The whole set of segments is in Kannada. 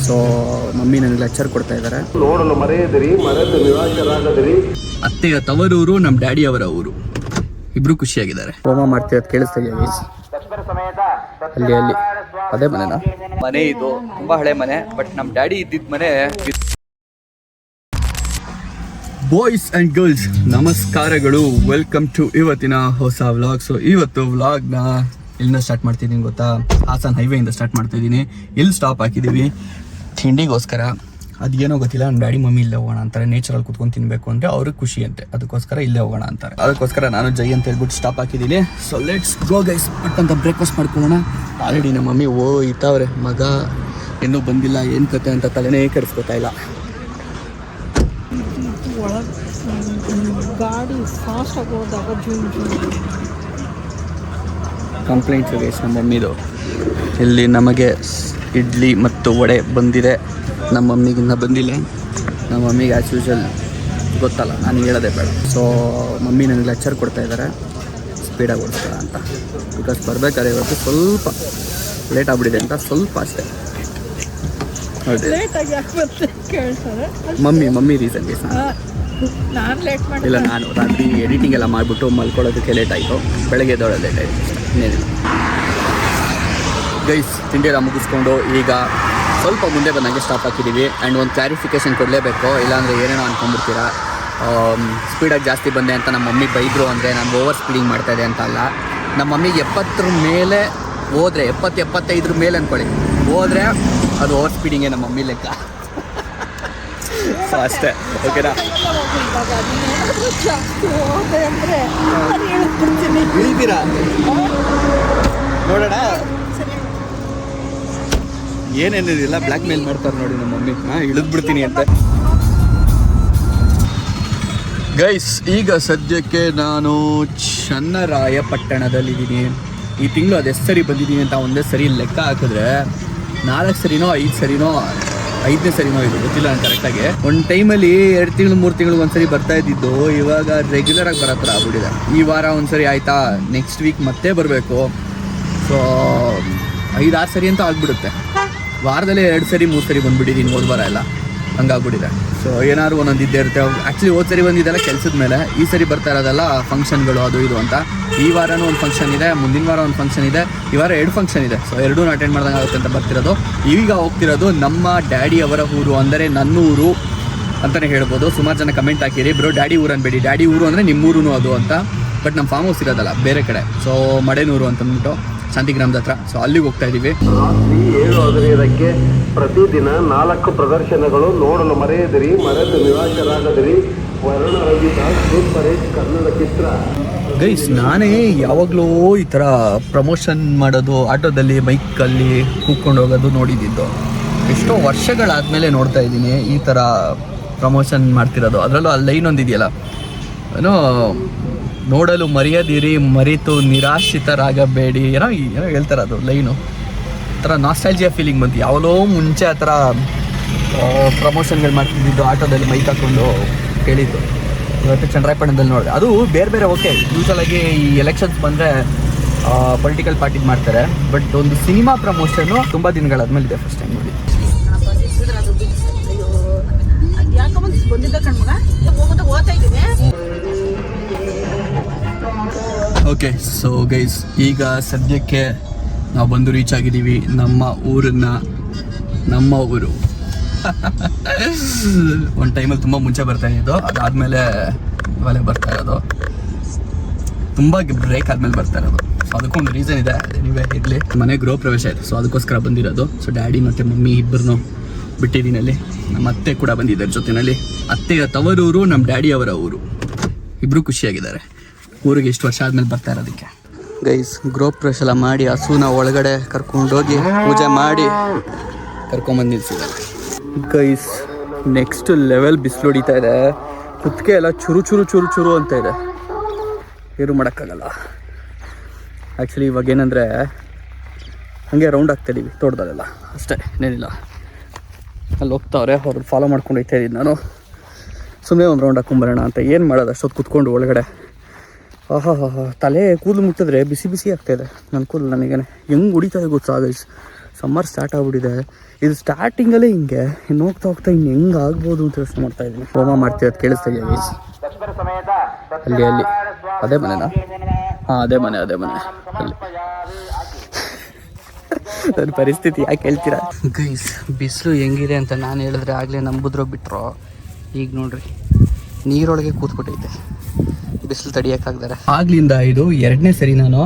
ಸೊ ಮಮ್ಮಿ ನನಗೆ ಲೆಕ್ಚರ್ ಕೊಡ್ತಾ ಇದ್ದಾರೆ. ನೋಡಲು ಮರೆಯದಿರಿ, ಮರೆತು ನಿರಾಶರಾಗದಿರಿ. ಅತ್ತೆಯ ತವರೂರು ನಮ್ಮ ಡ್ಯಾಡಿ ಅವರ ಊರು, ಇಬ್ರು ಖುಷಿಯಾಗಿದ್ದಾರೆ. ಹೋಮ ಮಾಡ್ತಿರೋದು ಕೇಳಿಸ್ತಾ ಇದೆಯಾ ಗೈಸ್? ಅಲ್ಲಿ ಅದೇ ಮನೆನಾ? ಮನೆ ಇದು ತುಂಬಾ ಹಳೆ ಮನೆ, ಬಟ್ ನಮ್ಮ ಡ್ಯಾಡಿ ಇದ್ದಿದ್ದ ಮನೆ. ಬಾಯ್ಸ್ ಆ್ಯಂಡ್ ಗರ್ಲ್ಸ್ ನಮಸ್ಕಾರಗಳು, ವೆಲ್ಕಮ್ ಟು ಇವತ್ತಿನ ಹೊಸ ವ್ಲಾಗ್. ಸೊ ಇವತ್ತು ವ್ಲಾಗ್ನ ಎಲ್ಲಿಂದ ಸ್ಟಾರ್ಟ್ ಮಾಡ್ತಿದ್ದೀನಿ ಗೊತ್ತಾ? ಹಾಸನ್ ಹೈವೇಯಿಂದ ಸ್ಟಾರ್ಟ್ ಮಾಡ್ತಾ ಇದ್ದೀನಿ. ಇಲ್ಲಿ ಸ್ಟಾಪ್ ಹಾಕಿದ್ದೀವಿ ತಿಂಡಿಗೋಸ್ಕರ. ಅದೇನೋ ಗೊತ್ತಿಲ್ಲ, ನಮ್ಮ ಡ್ಯಾಡಿ ಮಮ್ಮಿ ಇಲ್ಲೇ ಹೋಗೋಣ ಅಂತಾರೆ. ನೇಚರಲ್ಲಿ ಕುತ್ಕೊಂಡು ತಿನ್ನಬೇಕು ಅಂದರೆ ಅವ್ರಿಗೆ ಖುಷಿ ಅಂತೆ, ಅದಕ್ಕೋಸ್ಕರ ಇಲ್ಲೇ ಹೋಗೋಣ ಅಂತಾರೆ. ಅದಕ್ಕೋಸ್ಕರ ನಾನು ಜೈ ಅಂತ ಹೇಳ್ಬಿಟ್ಟು ಸ್ಟಾಪ್ ಹಾಕಿದ್ದೀನಿ. ಸೊ ಲೆಟ್ಸ್ ಗೋ ಗೈಸ್, ಅಂತ ಬ್ರೇಕ್ಫಾಸ್ಟ್ ಮಾಡ್ಕೊಳ್ಳೋಣ. ಆಲ್ರೆಡಿ ನಮ್ಮ ಮಮ್ಮಿ ಇತ್ತವ್ರೆ, ಮಗ ಇನ್ನೂ ಬಂದಿಲ್ಲ, ಏನು ಕತೆ ಅಂತ ತಲೆನೇ ಕೆಡಿಸ್ಕೊತಾ ಇಲ್ಲ. ಗಾಡಿ ಫಾಸ್ಟ್ ಆಗಿ ಹೋದಾಗ ಕಂಪ್ಲೇಂಟ್ಸ್ ಗೈಸ್ ನಮ್ಮ ಮಮ್ಮಿದು. ಇಲ್ಲಿ ನಮಗೆ ಇಡ್ಲಿ ಮತ್ತು ವಡೆ ಬಂದಿದೆ, ನಮ್ಮ ಮಮ್ಮಿಗಿನ್ನ ಬಂದಿಲ್ಲ. ನಮ್ಮ ಮಮ್ಮಿಗೆ ಆ್ಯಸ್ ಯೂಶಲ್ ಗೊತ್ತಲ್ಲ, ನಾನು ಹೇಳೋದೇ ಬೇಡ. ಸೊ ಮಮ್ಮಿ ನನಗೆ ಲೆಕ್ಚರ್ ಕೊಡ್ತಾ ಇದ್ದಾರೆ ಸ್ಪೀಡಾಗಿ ಓಡಿಸ್ತಾರ ಅಂತ. ಬಿಕಾಸ್ ಬರಬೇಕಾದ್ರೆ ಇವತ್ತು ಸ್ವಲ್ಪ ಲೇಟ್ ಆಗ್ಬಿಟ್ಟಿದೆ ಅಂತ, ಸ್ವಲ್ಪ ಅಷ್ಟೇ. Mummy reason guys. ಇಲ್ಲ, ನಾನು ರಾತ್ರಿ ಎಡಿಟಿಂಗ್ ಎಲ್ಲ ಮಾಡಿಬಿಟ್ಟು ಮಲ್ಕೊಳ್ಳೋದಕ್ಕೆ ಲೇಟ್ ಆಯಿತು, ಬೆಳಗ್ಗೆ ಎದ್ದೋಳೋದು ಲೇಟ್ ಆಯಿತು, ಇನ್ನೇನಿಲ್ಲ ಗೈಸ್. ತಿಂಡಿ ಎಲ್ಲ ಮುಗಿಸ್ಕೊಂಡು ಈಗ ಸ್ವಲ್ಪ ಮುಂದೆ ಬಂದಂಗೆ ಸ್ಟಾಪ್ ಹಾಕಿದ್ದೀವಿ. ಆ್ಯಂಡ್ ಒಂದು ಕ್ಲಾರಿಫಿಕೇಷನ್ ಕೊಡಲೇಬೇಕು, ಇಲ್ಲಾಂದರೆ ಏನೇನೋ ಅಂದ್ಕೊಂಡ್ಬಿಡ್ತೀರಾ. ಸ್ಪೀಡಾಗಿ ಜಾಸ್ತಿ ಬಂದೆ ಅಂತ ನಮ್ಮ ಮಮ್ಮಿ ಬೈದರು ಅಂದರೆ ನಾನು ಓವರ್ ಸ್ಪೀಡಿಂಗ್ ಮಾಡ್ತಾಯಿದ್ದೆ ಅಂತ ಅಲ್ಲ. ನಮ್ಮ ಮಮ್ಮಿಗೆ 70 ಮೇಲೆ ಹೋದರೆ, 70-75 ಮೇಲೆ ಅಂದ್ಕೊಳ್ಳಿ ಹೋದರೆ ಅದು ಓವರ್ ಸ್ಪೀಡಿಂಗೇ ನಮ್ಮ ಮಮ್ಮಿ ಲೆಕ್ಕ. ಸೊ ಅಷ್ಟೇ, ಓಕೆನಾ? ಇಳಿತೀರಾ ನೋಡೋಣ. ಏನೇನಿಲ್ಲ, ಬ್ಲ್ಯಾಕ್ ಮೇಲ್ ಮಾಡ್ತಾರೆ ನೋಡಿ ನಮ್ಮ ಮಮ್ಮಿ. ಇಳಿದ್ಬಿಡ್ತೀನಿ ಅಂತ ಗೈಸ್. ಈಗ ಸದ್ಯಕ್ಕೆ ನಾನು ಚನ್ನರಾಯಪಟ್ಟಣದಲ್ಲಿದ್ದೀನಿ. ಈ ತಿಂಗಳು ಅದು ಎಷ್ಟು ಸರಿ ಬಂದಿದ್ದೀನಿ ಅಂತ ಒಂದೇ ಸರಿ ಲೆಕ್ಕ ಹಾಕಿದ್ರೆ 4 ಸರಿನೋ 5 ಸರಿನೋ 5ನೇ ಸರಿನೋ ಇದು ಗೊತ್ತಿಲ್ಲ ನಾನು ಕರೆಕ್ಟಾಗಿ. ಒಂದು ಟೈಮಲ್ಲಿ 2 ತಿಂಗಳು 3 ತಿಂಗಳು ಒಂದ್ಸರಿ ಬರ್ತಾ ಇದ್ದಿದ್ದು, ಇವಾಗ ರೆಗ್ಯುಲರಾಗಿ ಬರೋ ಥರ ಆಗ್ಬಿಟ್ಟಿದೆ. ಈ ವಾರ ಒಂದ್ಸರಿ ಆಯಿತಾ, ನೆಕ್ಸ್ಟ್ ವೀಕ್ ಮತ್ತೆ ಬರಬೇಕು. ಸೊ 5-6 ಸರಿ ಅಂತ ಆಗ್ಬಿಡುತ್ತೆ. ವಾರದಲ್ಲೇ 2 ಸರಿ 3 ಸರಿ ಬಂದುಬಿಟ್ಟಿದ್ದೀನಿ ಹೋದ ವಾರ ಎಲ್ಲ, ಹಂಗಾಗ್ಬಿಟ್ಟಿದೆ. ಸೊ ಏನಾದ್ರು ಒಂದೊಂದು ಇದ್ದೇ ಇರುತ್ತೆ. ಆ್ಯಕ್ಚುಲಿ ಹೋದ ಸರಿ ಬಂದಿದ್ದೆಲ್ಲ ಕೆಲಸದ ಮೇಲೆ, ಈ ಸರಿ ಬರ್ತಾ ಇರೋದೆಲ್ಲ ಫಂಕ್ಷನ್ಗಳು ಅದು ಇದು ಅಂತ. ಈ ವಾರನೂ ಒಂದು ಫಂಕ್ಷನ್ ಇದೆ, ಮುಂದಿನ ವಾರ ಒಂದು ಫಂಕ್ಷನ್ ಇದೆ, ಈ ವಾರ 2 ಫಂಕ್ಷನ್ ಇದೆ. ಸೊ 2 ಅಟೆಂಡ್ ಮಾಡ್ದಂಗೆ ಆಗುತ್ತೆ ಅಂತ ಬರ್ತಿರೋದು. ಈಗ ಹೋಗ್ತಿರೋದು ನಮ್ಮ ಡ್ಯಾಡಿ ಅವರ ಊರು, ಅಂದರೆ ನನ್ನ ಊರು ಅಂತಲೇ ಹೇಳ್ಬೋದು. ಸುಮಾರು ಜನ ಕಮೆಂಟ್ ಹಾಕಿರಿ, ಬ್ರೋ ಡ್ಯಾಡಿ ಊರು ಅನ್ಬೇಡಿ, ಡ್ಯಾಡಿ ಊರು ಅಂದರೆ ನಿಮ್ಮೂರು ಅದು ಅಂತ. ಬಟ್ ನಮ್ಮ ಫಾರ್ಮ್ ಹೌಸ್ ಇರೋದಲ್ಲ, ಬೇರೆ ಕಡೆ. ಸೊ ಮಡೇನೂರು ಅಂತಂದ್ಬಿಟ್ಟು ಶಾಂತಿಗ್ರಾಮದ ಹತ್ರ. ಸೊ ಅಲ್ಲಿಗೆ ಹೋಗ್ತಾ ಇದ್ದೀವಿ. ರಾತ್ರಿ 7:15ಕ್ಕೆ ಪ್ರತಿದಿನ 4 ಪ್ರದರ್ಶನಗಳು. ನೋಡಲು ಮರೆಯದಿರಿ, ಮರೆತು ನಿರಾಶರಾಗದಿರಿ. ವರ್ಣರಂಜಿತ ಸೂಪರ್ ಹಿಟ್ ಕನ್ನಡ ಚಿತ್ರ. ಗೈಸ್, ನಾನೇ ಯಾವಾಗಲೂ ಈ ಥರ ಪ್ರಮೋಷನ್ ಮಾಡೋದು, ಆಟೋದಲ್ಲಿ ಬೈಕಲ್ಲಿ ಕೂತ್ಕೊಂಡು ಹೋಗೋದು ನೋಡಿದ್ದು. ಎಷ್ಟೋ ವರ್ಷಗಳಾದಮೇಲೆ ನೋಡ್ತಾ ಇದ್ದೀನಿ ಈ ಥರ ಪ್ರಮೋಷನ್ ಮಾಡ್ತಿರೋದು. ಅದರಲ್ಲೂ ಆ ಲೈನ್ ಒಂದಿದೆಯಲ್ಲ, ಏನೋ ನೋಡಲು ಮರೆಯದಿರಿ, ಮರೆತು ನಿರಾಶ್ರಿತರಾಗಬೇಡಿ, ಏನೋ ಹೇಳ್ತಾರೆ ಅದು ಲೈನು. ಆ ಥರ ನಾಸ್ಟಾಲ್ಜಿಯಾ ಫೀಲಿಂಗ್ ಬಂತು. ಯಾವಾಗಲೋ ಮುಂಚೆ ಆ ಥರ ಪ್ರಮೋಷನ್ಗಳು ಮಾಡ್ತಿದ್ದು, ಆಟೋದಲ್ಲಿ ಮೈಕ್ ಹಾಕ್ಕೊಂಡು ಕೇಳಿದ್ದು. ಇವತ್ತು ಚನ್ನರಾಯಪಟ್ಟಣದಲ್ಲಿ ನೋಡಿದೆ. ಅದು ಬೇರೆ ಬೇರೆ, ಓಕೆ, ಯೂಶಲಾಗಿ ಈ ಎಲೆಕ್ಷನ್ಸ್ ಬಂದರೆ ಪೊಲಿಟಿಕಲ್ ಪಾರ್ಟಿಗೆ ಮಾಡ್ತಾರೆ. ಬಟ್ ಒಂದು ಸಿನಿಮಾ ಪ್ರಮೋಷನ್ನು ತುಂಬ ದಿನಗಳಾದ್ಮೇಲೆ ಇದೆ, ಫಸ್ಟ್ ಟೈಮ್ ನೋಡಿ. ಓಕೆ, ಸೊ ಗೈಸ್, ಈಗ ಸದ್ಯಕ್ಕೆ ನಾವು ಬಂದು ರೀಚ್ ಆಗಿದ್ದೀವಿ ನಮ್ಮ ಊರನ್ನ. ನಮ್ಮ ಊರು ಒಂದು ಟೈಮಲ್ಲಿ ತುಂಬ ಮುಂಚೆ ಬರ್ತಾ ಇದ್ದು, ಅದಾದಮೇಲೆ ಇವಾಗ ಬರ್ತಾ ಇರೋದು. ತುಂಬ ಬ್ರೇಕ್ ಆದಮೇಲೆ ಬರ್ತಾ ಇರೋದು. ಸೊ ಅದಕ್ಕೊಂದು ರೀಸನ್ ಇದೆ, ನೀವೇ ಇರಲಿ. ಮನೆ ಗೃಹ ಪ್ರವೇಶ ಇದೆ, ಸೊ ಅದಕ್ಕೋಸ್ಕರ ಬಂದಿರೋದು. ಸೊ ಡ್ಯಾಡಿ ಮತ್ತು ಮಮ್ಮಿ ಇಬ್ಬರನ್ನೂ ಬಿಟ್ಟಿದ್ದೀನಿ ಅಲ್ಲಿ. ನಮ್ಮ ಅತ್ತೆ ಕೂಡ ಬಂದಿದ್ದಾರೆ ಜೊತೆಯಲ್ಲಿ. ಅತ್ತೆಯ ತವರೂರು ನಮ್ಮ ಡ್ಯಾಡಿ ಅವರ ಊರು, ಇಬ್ಬರು ಖುಷಿಯಾಗಿದ್ದಾರೆ. ಊರಿಗೆ ಇಷ್ಟು ವರ್ಷ ಆದಮೇಲೆ ಬರ್ತಾ ಇರೋದಕ್ಕೆ. ಗೈಸ್, ಗೃಹ ಪ್ರವೇಶ ಎಲ್ಲ ಮಾಡಿ ಹಸುನ ಒಳಗಡೆ ಕರ್ಕೊಂಡೋಗಿ ಪೂಜೆ ಮಾಡಿ ಕರ್ಕೊಂಬಂದು ನಿಲ್ಸಿದ್ದಾರೆ. ಗೈಸ್, ನೆಕ್ಸ್ಟ್ ಲೆವೆಲ್ ಬಿಸಿಲು ಹೊಡಿತಾ ಇದೆ. ಕುತ್ತಿಗೆ ಎಲ್ಲ ಚುರು ಚುರು ಚುರು ಚುರು ಅಂತ ಇದೆ, ಏನು ಮಾಡೋಕ್ಕಾಗಲ್ಲ. ಆ್ಯಕ್ಚುಲಿ ಇವಾಗ ಏನಂದರೆ ಹಾಗೆ ರೌಂಡ್ ಆಗ್ತಾಯಿದ್ದೀವಿ ತೋಟದಲ್ಲೆಲ್ಲ, ಅಷ್ಟೇ, ಏನೇನಿಲ್ಲ. ಅಲ್ಲಿ ಹೋಗ್ತಾವ್ರೆ, ಅವ್ರು ಫಾಲೋ ಮಾಡ್ಕೊಂಡು ಹೋಗ್ತಾ ಇದ್ದೀನಿ ನಾನು. ಸುಮ್ಮನೆ ಒಂದು ರೌಂಡ್ ಹಾಕೊಂಬರೋಣ ಅಂತ. ಏನು ಮಾಡೋದು, ಅಷ್ಟೊತ್ತು ಕುತ್ಕೊಂಡು ಒಳಗಡೆ. ತಲೆ ಕೂದಲು ಮುಟ್ಟಿದ್ರೆ ಬಿಸಿ ಬಿಸಿ ಆಗ್ತಾಯಿದೆ ನನ್ನ ಕೂದಲು. ನನಗೇನೆ ಹೆಂಗೆ ಹೊಡಿತಾಯಿದೆ ಗೊತ್ತಾ ಗೈಸ್. ಸಮ್ಮರ್ ಸ್ಟಾರ್ಟ್ ಆಗ್ಬಿಟ್ಟಿದೆ. ಇದು ಸ್ಟಾರ್ಟಿಂಗಲ್ಲೇ ಹಿಂಗೆ ಇನ್ನು ಹೋಗ್ತಾ ಹೋಗ್ತಾ ಇನ್ನು ಹೆಂಗೆ ಆಗ್ಬೋದು ಅಂತ ಯೋಚನೆ ಮಾಡ್ತಾ ಇದ್ದೀನಿ. ಹೋಮ ಮಾಡ್ತೀವಿ, ಅದು ಕೇಳಿಸ್ತಾ ಇದೆಯಾ ಗೈಸ್? ಅಲ್ಲಿ ಅದೇ ಮನೆನಾ? ಹಾಂ, ಅದೇ ಮನೆ ಅಲ್ಲಿ. ನನ್ನ ಪರಿಸ್ಥಿತಿ ಯಾಕೆ ಹೇಳ್ತೀರಾ ಗೈಸ್? ಬಿಸಿಲು ಹೆಂಗಿದೆ ಅಂತ ನಾನು ಹೇಳಿದ್ರೆ ಆಗಲೇ ನಂಬುದ್ರೋ ಬಿಟ್ರೋ. ಈಗ ನೋಡ್ರಿ, ನೀರೊಳಗೆ ಕೂತ್ಬಿಟ್ಟೈತೆ, ಬಿಸಿಲು ತಡಿಯೋಕ್ಕಾಗ್ದಾರೆ. ಆಗ್ಲಿಂದ ಇದು 2ನೇ ಸರಿ ನಾನು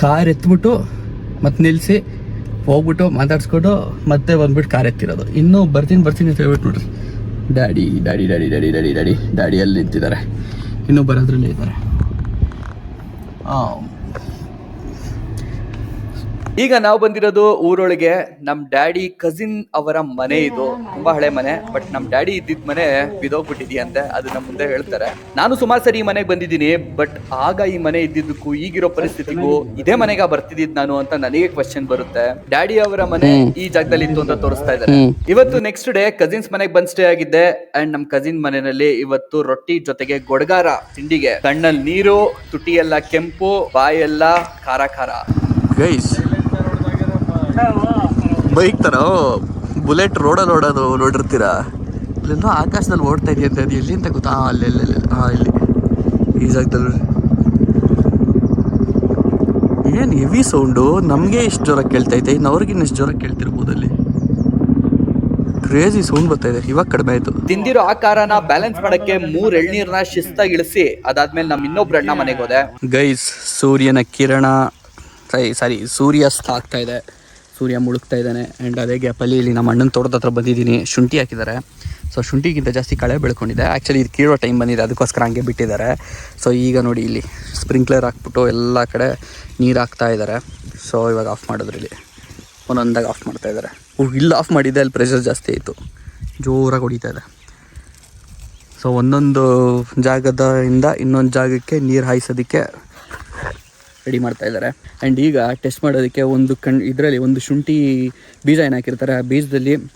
ಕಾರ್ ಎತ್ಬಿಟ್ಟು ಮತ್ತೆ ನಿಲ್ಲಿಸಿ ಹೋಗ್ಬಿಟ್ಟು ಮಾತಾಡ್ಸ್ಕೊಂಡು ಮತ್ತೆ ಬಂದ್ಬಿಟ್ಟು ಕಾರ್ ಎತ್ತಿರೋದು. ಇನ್ನೂ ಬರ್ತೀನಿ ಅಂತ ಹೇಳ್ಬಿಟ್ಟು ನೋಡ್ರಿ, daddy daddy daddy daddy daddy daddy daddy ಅಲ್ಲಿ ನಿಂತಿದ್ದಾರೆ, ಇನ್ನೂ ಬರೋದ್ರಲ್ಲೇ ಇದ್ದಾರೆ. ಈಗ ನಾವು ಬಂದಿರೋದು ಊರೊಳಗೆ. ನಮ್ಮ ಡ್ಯಾಡಿ ಕಸಿನ್ ಅವರ ಮನೆ ಇದು. ತುಂಬಾ ಹಳೆ ಮನೆ, ಬಟ್ ನಮ್ಮ ಡ್ಯಾಡಿ ಇದ್ದಿದ್ದ ಮನೆ ಬಿದೋಗ್ಬಿಟ್ಟಿದೆಯಂತೆ. ಅದು ನಮ್ಮ ಮುಂದೆ ಹೇಳ್ತಾರೆ. ನಾನು ಸುಮಾರು ಸರಿ ಈ ಮನೆಗೆ ಬಂದಿದ್ದೀನಿ, ಬಟ್ ಆಗ ಈ ಮನೆ ಇದ್ದಿದ್ದಕ್ಕೂ ಈಗಿರೋ ಪರಿಸ್ಥಿತಿಗೂ ಇದೇ ಮನೆಗೆ ಬರ್ತಿದ್ದಿದ್ ನಾನು ಅಂತ ನನಗೆ ಕ್ವಶನ್ ಬರುತ್ತೆ. ಡ್ಯಾಡಿ ಅವರ ಮನೆ ಈ ಜಾಗದಲ್ಲಿ ಇತ್ತು ಅಂತ ತೋರಿಸ್ತಾ ಇದ್ದಾರೆ. ಇವತ್ತು ನೆಕ್ಸ್ಟ್ ಡೇ ಕಸಿನ್ಸ್ ಮನೆಗೆ ಬಂದ್ ಸ್ಟೇ ಆಗಿದ್ದೆ. ಅಂಡ್ ನಮ್ ಕಸಿನ್ ಮನೆಯಲ್ಲಿ ಇವತ್ತು ರೊಟ್ಟಿ ಜೊತೆಗೆ ಗೊಡಗಾರ ತಿಂಡಿಗೆ ಕಣ್ಣಲ್ಲಿ ನೀರು, ತುಟಿಯೆಲ್ಲ ಕೆಂಪು, ಬಾಯೆಲ್ಲ ಖಾರ ಖಾರ. ಗೈಸ್, ಬೈಕ್ ತರ ಬುಲೆಟ್ ರೋಡಲ್ಲಿ ಓಡೋದು ನೋಡಿರ್ತೀರಾ? ಇಲ್ಲೆಲ್ಲೋ ಆಕಾಶದಲ್ಲಿ ಓಡ್ತಾ ಇದೆಯಂತೆ. ಅದು ಎಲ್ಲಿ ಅಂತ ಗೊತ್ತಾ? ಅಲ್ಲಿ ಇಲ್ಲಿ ಈ ಜಾಗದಲ್ಲಿ ಏನು ಹೆವಿ ಸೌಂಡು. ನಮಗೆ ಇಷ್ಟು ಜೋರಾಗಿ ಕೇಳ್ತೈತೆ, ಇನ್ನು ಅವ್ರಿಗಿನ್ನ ಎಷ್ಟು ಜೋರಾಗಿ ಕೇಳ್ತಿರ್ಬೋದು. ಅಲ್ಲಿ ಕ್ರೇಜಿ ಸೌಂಡ್ ಬರ್ತಾ ಇದೆ. ಇವಾಗ ಕಡಿಮೆ ಆಯ್ತು. ತಿಂದಿರೋ ಆಕಾರನ ಬ್ಯಾಲೆನ್ಸ್ ಮಾಡಕ್ಕೆ 3 ಎಳ್ನೀರ್ನ ಶಿಸ್ತಾಗಿ ಇಳಿಸಿ ಅದಾದ್ಮೇಲೆ ನಮ್ಮ ಇನ್ನೊಬ್ರು ಅಣ್ಣ ಮನೆಗೆ ಹೋದೆ. ಗೈಸ್, ಸೂರ್ಯನ ಕಿರಣ ಸೂರ್ಯಾಸ್ತ ಆಗ್ತಾ ಇದೆ, ಸೂರ್ಯ ಮುಳುಗ್ತಾ ಇದ್ದಾನೆ. ಆ್ಯಂಡ್ ಅದೇ ಗ್ಯಾಪಲ್ಲಿ ಇಲ್ಲಿ ನಮ್ಮ ಅಣ್ಣನ ತೋಟದ ಹತ್ರ ಬಂದಿದ್ದೀನಿ. ಶುಂಠಿ ಹಾಕಿದ್ದಾರೆ. ಸೊ ಶುಂಠಿಗಿಂತ ಜಾಸ್ತಿ ಕಳೆ ಬೆಳ್ಕೊಂಡಿದೆ. ಆ್ಯಕ್ಚುಲಿ ಇದು ಕೀಳೋ ಟೈಮ್ ಬಂದಿದೆ, ಅದಕ್ಕೋಸ್ಕರ ಹಂಗೆ ಬಿಟ್ಟಿದ್ದಾರೆ. ಸೊ ಈಗ ನೋಡಿ, ಇಲ್ಲಿ ಸ್ಪ್ರಿಂಕ್ಲರ್ ಹಾಕ್ಬಿಟ್ಟು ಎಲ್ಲ ಕಡೆ ನೀರು ಹಾಕ್ತಾ ಇದ್ದಾರೆ. ಸೊ ಇವಾಗ ಆಫ್ ಮಾಡಿದ್ರು, ಇಲ್ಲಿ ಒಂದೊಂದಾಗಿ ಆಫ್ ಮಾಡ್ತಾ ಇದ್ದಾರೆ. ಇಲ್ಲಿ ಆಫ್ ಮಾಡಿದ್ದೆ, ಅಲ್ಲಿ ಪ್ರೆಷರ್ ಜಾಸ್ತಿ ಆಯಿತು, ಜೋರಾಗಿ ಹೊಡಿತಾ ಇದೆ. ಸೊ ಒಂದೊಂದು ಜಾಗದಿಂದ ಇನ್ನೊಂದು ಜಾಗಕ್ಕೆ ನೀರು ಹಾಯಿಸೋದಕ್ಕೆ ರೆಡಿ ಮಾಡ್ತಾ ಇದ್ದಾರೆ. ಆ್ಯಂಡ್ ಈಗ ಟೆಸ್ಟ್ ಮಾಡೋದಕ್ಕೆ ಇದರಲ್ಲಿ ಒಂದು ಶುಂಠಿ ಬೀಜ ಏನು ಹಾಕಿರ್ತಾರೆ, ಆ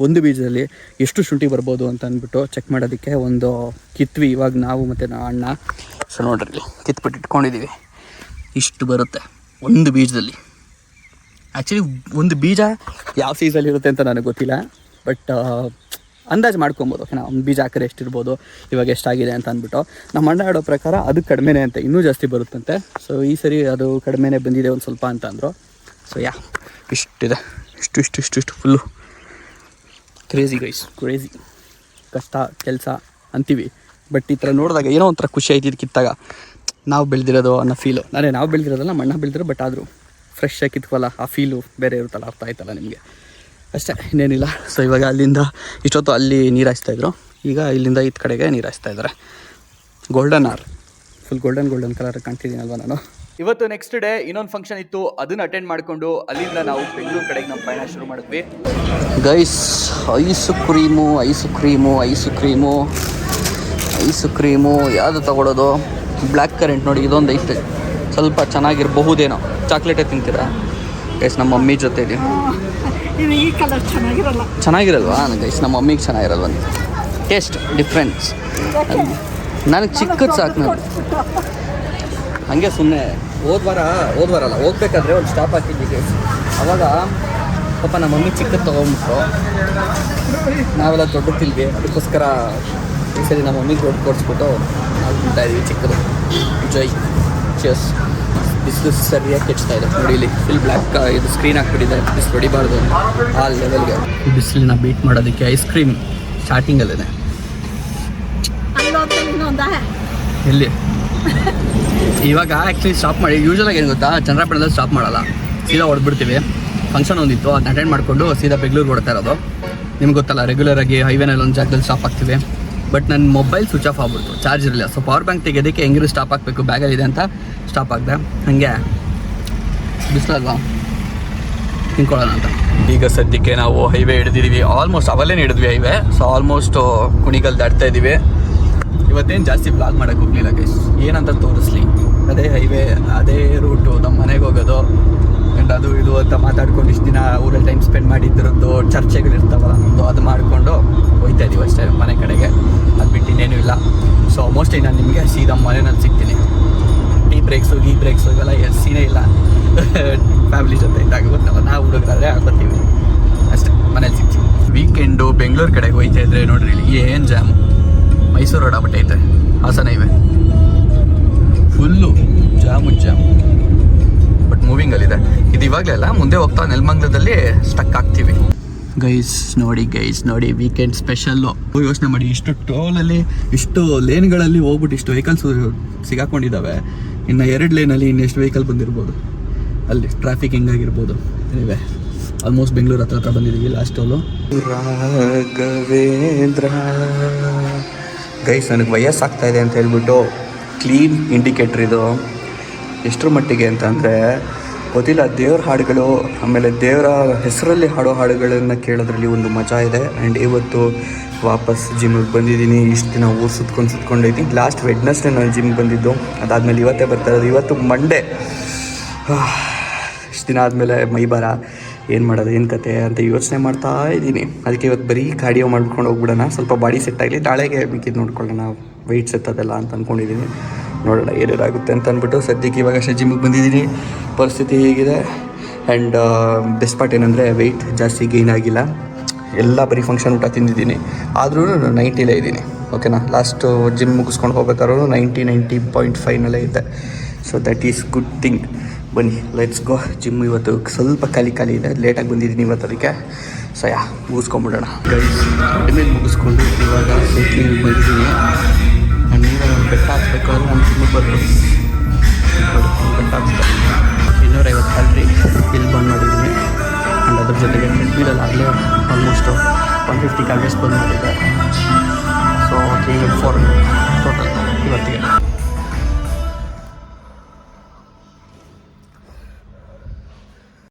ಒಂದು ಬೀಜದಲ್ಲಿ ಎಷ್ಟು ಶುಂಠಿ ಬರ್ಬೋದು ಅಂತ ಅಂದ್ಬಿಟ್ಟು ಚೆಕ್ ಮಾಡೋದಕ್ಕೆ ಒಂದು ಕಿತ್ವಿ ಇವಾಗ ನಾವು ಮತ್ತು ಅಣ್ಣ. ಸೊ ನೋಡ್ರಿ, ಇಲ್ಲಿ ಕಿತ್ಬಿಟ್ಟು ಇಟ್ಕೊಂಡಿದ್ದೀವಿ. ಇಷ್ಟು ಬರುತ್ತೆ ಒಂದು ಬೀಜದಲ್ಲಿ. ಆ್ಯಕ್ಚುಲಿ ಒಂದು ಬೀಜ ಯಾವ ಸೈಜಲ್ಲಿ ಇರುತ್ತೆ ಅಂತ ನನಗೆ ಗೊತ್ತಿಲ್ಲ, ಬಟ್ ಅಂದಾಜು ಮಾಡ್ಕೊಬೋದು. ಓಕೆನಾ? ಒಂದು ಬೀಜ ಹಾಕಿದ್ರೆ ಎಷ್ಟಿರ್ಬೋದು, ಇವಾಗ ಎಷ್ಟಾಗಿದೆ ಅಂತ ಅಂದ್ಬಿಟ್ಟು. ನಮ್ಮ ಅಣ್ಣ ಹೇಳೋ ಪ್ರಕಾರ ಅದು ಕಡಿಮೆನೇ ಅಂತ, ಇನ್ನೂ ಜಾಸ್ತಿ ಬರುತ್ತಂತೆ. ಸೊ ಈ ಸರಿ ಅದು ಕಡಿಮೆನೇ ಬಂದಿದೆ ಒಂದು ಸ್ವಲ್ಪ ಅಂತ ಅಂದರು. ಸೊ ಇಷ್ಟಿದೆ, ಇಷ್ಟು ಫುಲ್ಲು ಕ್ರೇಜಿ ಗೈಸ್, ಕ್ರೇಜಿ. ಕಷ್ಟ ಕೆಲಸ ಅಂತೀವಿ, ಬಟ್ ಈ ಥರ ನೋಡಿದಾಗ ಏನೋ ಒಂಥರ ಖುಷಿ ಆಯ್ತು. ಇದು ಕಿತ್ತಾಗ ನಾವು ಬೆಳೆದಿರೋದು ಅನ್ನೋ ಫೀಲು. ನಾವು ಬೆಳೆದಿರೋದಲ್ಲ, ನಮ್ಮ ಅಣ್ಣ ಬೆಳೆದಿರೋ, ಬಟ್ ಆದರೂ ಫ್ರೆಶ್ ಆಗಿ ಕಿತ್ಕೋಲ್ಲ, ಆ ಫೀಲು ಬೇರೆ ಇರುತ್ತಲ್ಲ, ಅರ್ಥ ಆಯ್ತಲ್ಲ ನಿಮಗೆ? ಅಷ್ಟೇ, ಇನ್ನೇನಿಲ್ಲ. ಸೊ ಇವಾಗ ಅಲ್ಲಿಂದ ಇಷ್ಟೊತ್ತು ಅಲ್ಲಿ ನೀರು ಹಾಯಿಸ್ತಾಯಿದ್ರು, ಈಗ ಇಲ್ಲಿಂದ ಈ ಕಡೆಗೆ ನೀರು ಹಾಯಿಸ್ತಾಯಿದ್ದಾರೆ. Golden or, full golden colour ಕಾಣ್ತಿದ್ದೀನಲ್ವ ನಾನು. ಇವತ್ತು ನೆಕ್ಸ್ಟ್ ಡೇ ಇನ್ನೊಂದು ಫಂಕ್ಷನ್ ಇತ್ತು, ಅದನ್ನು ಅಟೆಂಡ್ ಮಾಡಿಕೊಂಡು ಅಲ್ಲಿಂದ ನಾವು ಬೆಂಗಳೂರು ಕಡೆಗೆ ನಮ್ಮ ಪಯಣ ಶುರು ಮಾಡಿದ್ವಿ. ಗೈಸ್, ಐಸು ಕ್ರೀಮು ಯಾವುದು ತಗೊಳ್ಳೋದು? ಬ್ಲ್ಯಾಕ್ ಕರೆಂಟ್ ನೋಡಿ, ಇದೊಂದು ಐತೆ, ಸ್ವಲ್ಪ ಚೆನ್ನಾಗಿರಬಹುದೇನೋ. ಚಾಕ್ಲೇಟೇ ತಿಂತೀರಾ ಗೈಸ್? ನಮ್ಮ ಮಮ್ಮಿ ಜೊತೆಲಿ ಈ ಕಲರ್ ಚೆನ್ನಾಗಿರಲ್ವಾ ಗೈಸ್? ನಮ್ಮ ಮಮ್ಮಿಗೆ ಚೆನ್ನಾಗಿರಲ್ವ? Taste difference. ನನಗೆ ಚಿಕ್ಕದು ಸಾಕು. ನಾನು ಹಂಗೆ ಸುಮ್ಮನೆ ಹೋದ್ವಾರಲ್ಲ ಹೋಗ್ಬೇಕಾದ್ರೆ ಒಂದು ಸ್ಟಾಪ್ ಹಾಕಿದ್ವಿ ಗೈಸ್. ಅವಾಗ ಪಾಪ ನಮ್ಮ ಮಮ್ಮಿ ಚಿಕ್ಕದು ತೊಗೊಂಡ್ಬಿಟ್ರು, ನಾವೆಲ್ಲ ದೊಡ್ಡದು ತಿಲ್ವಿ. ಅದಕ್ಕೋಸ್ಕರ ಈ ಸರಿ ನಮ್ಮ ಮಮ್ಮಿಗೆ ದೊಡ್ಡ ಕೊಡಿಸ್ಬಿಟ್ಟು ನಾವು ತಿಂತಾ ಇದ್ದೀವಿ ಚಿಕ್ಕದು. ಜೈ ಚೇರ್ಸ್. ಬಿಸಿಲು ಸರಿಯಾಗಿ ಕೆಚ್ತಾ ಇದೆ ನೋಡಿ, ಇಲ್ಲಿ ಫುಲ್ ಬ್ಲ್ಯಾಕ್ ಇದು ಸ್ಕ್ರೀನ್ ಹಾಕ್ಬಿಟ್ಟಿದೆ, ಬಿಸಿಲು ಹೊಡಿಬಾರ್ದು ಆ ಲೆವೆಲ್ಗೆ. ಬಿಸಿಲನ್ನ ಬೀಟ್ ಮಾಡೋದಕ್ಕೆ ಐಸ್ ಕ್ರೀಮ್ ಸ್ಟಾರ್ಟಿಂಗಲ್ಲೇ. ಎಲ್ಲಿ ಇವಾಗ ಆ್ಯಕ್ಚುಲಿ ಸ್ಟಾಪ್ ಮಾಡಿ, ಯೂಶ್ವಲಾಗಿ ಏನು ಗೊತ್ತಾ, ಚಂದ್ರಪಟ್ಟಣದಲ್ಲಿ ಸ್ಟಾಪ್ ಮಾಡಲ್ಲ, ಸೀದಾ ಹೊಡೆದ್ಬಿಡ್ತೀವಿ. ಫಂಕ್ಷನ್ ಒಂದಿತ್ತು, ಅದನ್ನ ಅಟೆಂಡ್ ಮಾಡಿಕೊಂಡು ಸೀದಾ ಬೆಂಗಳೂರು ಹೊಡ್ತಾ ಇರೋದು. ನಿಮ್ಗೆ ಗೊತ್ತಲ್ಲ, ರೆಗ್ಯುಲರಾಗಿ ಹೈವೇನಲ್ಲಿ ಒಂದು ಜಾಗದಲ್ಲಿ ಸ್ಟಾಪ್ ಆಗ್ತೀವಿ. ಬಟ್ ನನ್ನ ಮೊಬೈಲ್ ಸ್ವಿಚ್ ಆಫ್ ಆಗ್ಬಿಡ್ತು, ಚಾರ್ಜ್ ಇರಲಿಲ್ಲ. ಸೊ ಪವರ್ ಬ್ಯಾಂಕ್ ತೆಗೆಯೋದಕ್ಕೆ ಹೆಂಗಿರು ಸ್ಟಾಪ್ ಹಾಕಬೇಕು, ಬ್ಯಾಗಲ್ಲಿದೆ ಅಂತ ಸ್ಟಾಪ್ ಆಗಿದೆ. ಹಾಗೆ ಬಿಸಿಲಲ್ವಾ, ತಿನ್ಕೊಳ್ಳೋಣ ಅಂತ. ಈಗ ಸದ್ಯಕ್ಕೆ ನಾವು ಹೈವೇ ಹಿಡಿದಿದ್ದೀವಿ, ಆಲ್ಮೋಸ್ಟ್ ಅವಲ್ಲೇ ಹಿಡಿದ್ವಿ ಹೈವೇ. ಸೊ ಆಲ್ಮೋಸ್ಟ್ ಕುಣಿಗಲ್ ದಾಟ್ತಾ ಇದ್ದೀವಿ. ಇವತ್ತೇನು ಜಾಸ್ತಿ ಬ್ಲಾಗ್ ಮಾಡೋಕ್ಕೆ ಹೋಗಲಿಲ್ಲ ಗೈಸ್, ಏನಂತ ತೋರಿಸ್ಲಿ. ಅದೇ ಹೈವೇ, ಅದೇ ರೂಟು, ನಮ್ಮ ಮನೆಗೆ ಹೋಗೋದು. ಆ್ಯಂಡ್ ಅದು ಇದು ಅಂತ ಮಾತಾಡ್ಕೊಂಡು ಇಷ್ಟು ದಿನ ಊರಲ್ಲಿ ಟೈಮ್ ಸ್ಪೆಂಡ್ ಮಾಡಿದ್ರದ್ದು ಚರ್ಚೆಗಳಿರ್ತಾವಲ್ಲ, ಅದು ಮಾಡಿಕೊಂಡು ಹೋಗ್ತಾ ಇದ್ದೀವಿ ಅಷ್ಟೇ ಮನೆ ಕಡೆಗೆ. ಅದು ಬಿಟ್ಟು ಇನ್ನೇನು ಇಲ್ಲ. ಸೊ ಮೋಸ್ಟ್ಲಿ ನಾನು ನಿಮಗೆ ಸೀದಾ ಮನೆಯಲ್ಲಿ ಸಿಗ್ತೀನಿ. ಟೀ ಬ್ರೇಕ್ಸು ಇವೆಲ್ಲ ಸೀನೇ ಇಲ್ಲ. ಫ್ಯಾಮಿಲಿ ಜೊತೆ ಇದ್ದಾಗ ಗೊತ್ತಲ್ಲ, ನಾವು ಹುಡುಗರಾದ್ರೆ ಹಾಕೋತೀವಿ ಅಷ್ಟೇ, ಮನೇಲಿ ಸಿಕ್ತಿ. ವೀಕೆಂಡು ಬೆಂಗಳೂರು ಕಡೆಗೆ ಹೋಯ್ತಾ ಇದ್ರೆ ನೋಡ್ರಿ ಇಲ್ಲಿ ಏನು ಜಾಮು. ಮೈಸೂರು ರೋಡ್ ಆಗ್ಬಿಟ್ಟೈತೆ, ಹಾಸನ ಇವೆ, ಫುಲ್ಲು ಜಾಮು. ಬಟ್ ಮೂವಿಂಗಲ್ಲಿದೆ ಇದು ಇವಾಗಲೆಲ್ಲ. ಮುಂದೆ ಹೋಗ್ತಾ ನೆಲಮಂಗಲದಲ್ಲಿ ಸ್ಟಕ್ ಆಗ್ತೀವಿ. ಗೈಸ್ ನೋಡಿ ವೀಕೆಂಡ್ ಸ್ಪೆಷಲ್ಲು. ಯೋಚನೆ ಮಾಡಿ, ಇಷ್ಟು ಟೋಲಲ್ಲಿ ಇಷ್ಟು ಲೇನ್ಗಳಲ್ಲಿ ಹೋಗ್ಬಿಟ್ಟು ಇಷ್ಟು ವೆಹಿಕಲ್ಸ್ ಸಿಗಾಕೊಂಡಿದ್ದಾವೆ. ಇನ್ನು 2 ಲೇನಲ್ಲಿ ಇನ್ನೆಷ್ಟು ವೆಹಿಕಲ್ ಬಂದಿರ್ಬೋದು, ಅಲ್ಲಿ ಟ್ರಾಫಿಕ್ ಹೆಂಗಾಗಿರ್ಬೋದು. ಇವೆ ಆಲ್ಮೋಸ್ಟ್ ಬೆಂಗಳೂರು ಹತ್ರ ಬಂದಿದ್ದೀವಿ. Last toll Raghavendra. ಗೈಸ್ ನನಗೆ ವಯಸ್ಸಾಗ್ತಾ ಇದೆ ಅಂತ ಹೇಳ್ಬಿಟ್ಟು ಕ್ಲೀನ್ ಇಂಡಿಕೇಟ್ರ್ ಇದು. ಎಷ್ಟರ ಮಟ್ಟಿಗೆ ಅಂತ ಅಂದರೆ ಗೊತ್ತಿಲ್ಲ, ದೇವ್ರ ಹಾಡುಗಳು ಆಮೇಲೆ ದೇವರ ಹೆಸರಲ್ಲಿ ಹಾಡೋ ಹಾಡುಗಳನ್ನು ಕೇಳೋದ್ರಲ್ಲಿ ಒಂದು ಮಜಾ ಇದೆ. ಆ್ಯಂಡ್ ಇವತ್ತು ವಾಪಸ್ ಜಿಮ್ಮಿಗೆ ಬಂದಿದ್ದೀನಿ. ಇಷ್ಟು ದಿನ ಊರು ಸುತ್ಕೊಂಡಿದ್ದೀನಿ. ಲಾಸ್ಟ್ ವೆಡ್ನೆಸ್ಡೇ ನಾನು ಜಿಮ್ಗೆ ಬಂದಿದ್ದು, ಅದಾದಮೇಲೆ ಇವತ್ತೇ ಬರ್ತಾ ಇರೋದು. ಇವತ್ತು ಮಂಡೇ. ಇಷ್ಟು ದಿನ ಆದಮೇಲೆ ಮೈಬಾರ ಏನು ಮಾಡೋದು, ಏನು ಕತೆ ಅಂತ ಯೋಚನೆ ಮಾಡ್ತಾ ಇದ್ದೀನಿ. ಅದಕ್ಕೆ ಇವತ್ತು ಬರೀ ಕಾರ್ಡಿಯೋ ಮಾಡ್ಕೊಂಡು ಹೋಗ್ಬಿಡೋಣ, ಸ್ವಲ್ಪ ಬಾಡಿ ಸೆಟ್ ಆಗಲಿ, ನಾಳೆಗೆ ಮಿಕ್ಕಿದ್ದು ನೋಡ್ಕೊಳ್ಳೋಣ, ವೆಯ್ಟ್ಸ್ ಎತ್ತೋದೆಲ್ಲ ಅಂತ ಅಂದ್ಕೊಂಡಿದ್ದೀನಿ. ನೋಡೋಣ ಏನೇನಾಗುತ್ತೆ ಅಂತ ಅಂದ್ಬಿಟ್ಟು ಸದ್ಯಕ್ಕೆ ಇವಾಗ ಅಷ್ಟೇ ಜಿಮ್ಮಿಗೆ ಬಂದಿದ್ದೀನಿ. ಪರಿಸ್ಥಿತಿ ಹೀಗಿದೆ. ಆ್ಯಂಡ್ ಬೆಸ್ಟ್ ಪಾರ್ಟ್ ಏನಂದರೆ ವೆಯ್ಟ್ ಜಾಸ್ತಿ ಗೇನ್ ಆಗಿಲ್ಲ. ಎಲ್ಲ ಬರೀ ಫಂಕ್ಷನ್ ಊಟ ತಿಂದಿದ್ದೀನಿ, ಆದ್ರೂ 90ಲೇ ಇದ್ದೀನಿ. ಓಕೆನಾ, ಲಾಸ್ಟು ಜಿಮ್ ಮುಗಿಸ್ಕೊಂಡು ಹೋಗ್ಬೇಕಾದ್ರೂ 90.5ನಲ್ಲೇ ಇದ್ದೆ. So that is good thing. ಬನ್ನಿ ಲೆಟ್ಸ್ ಗೋ. ಜಿಮ್ ಇವತ್ತು ಸ್ವಲ್ಪ ಖಾಲಿ ಇದೆ, ಲೇಟಾಗಿ ಬಂದಿದ್ದೀನಿ ಇವತ್ತು, ಅದಕ್ಕೆ ಸೊ ಮುಗಿಸ್ಕೊಂಬಿಡೋಣ. ಗೈಸ್ ಮೇಲೆ ಮುಗಿಸ್ಕೊಂಡು ಇವಾಗ ಸೈಕ್ಲಿಂಗ್ ಬಂದಿದ್ದೀನಿ. ನೀವೇ ಒಂದು ಬೆಟ್ಟ ಹಾಕ್ಬೇಕಾದ್ರೆ ನಾನು ಜಿಮ್ಮಿಗೆ ಬರ್ಬೋದು. ಬೆಟ್ಟ ಹಾಕ್ಸ್ಬೇಕು, 250 ಕ್ಯಾಲ್ರಿ ಇಲ್ಲಿ ಬಂದ್ ಮಾಡಿದ್ದೀನಿ. ಆ್ಯಂಡ್ ಅದ್ರ ಜೊತೆಗೆ ಟ್ರೆಡ್ಮಿಲಲ್ಲಿ ಆಗಲೇ ಆಲ್ಮೋಸ್ಟು 150 ಕ್ಯಾಲ್ರೀಸ್ ಬಂದ್ ಮಾಡಿದ್ದೆ. ಸೊ 304 ಟೋಟಲ್ ಇವತ್ತಿಗೆ.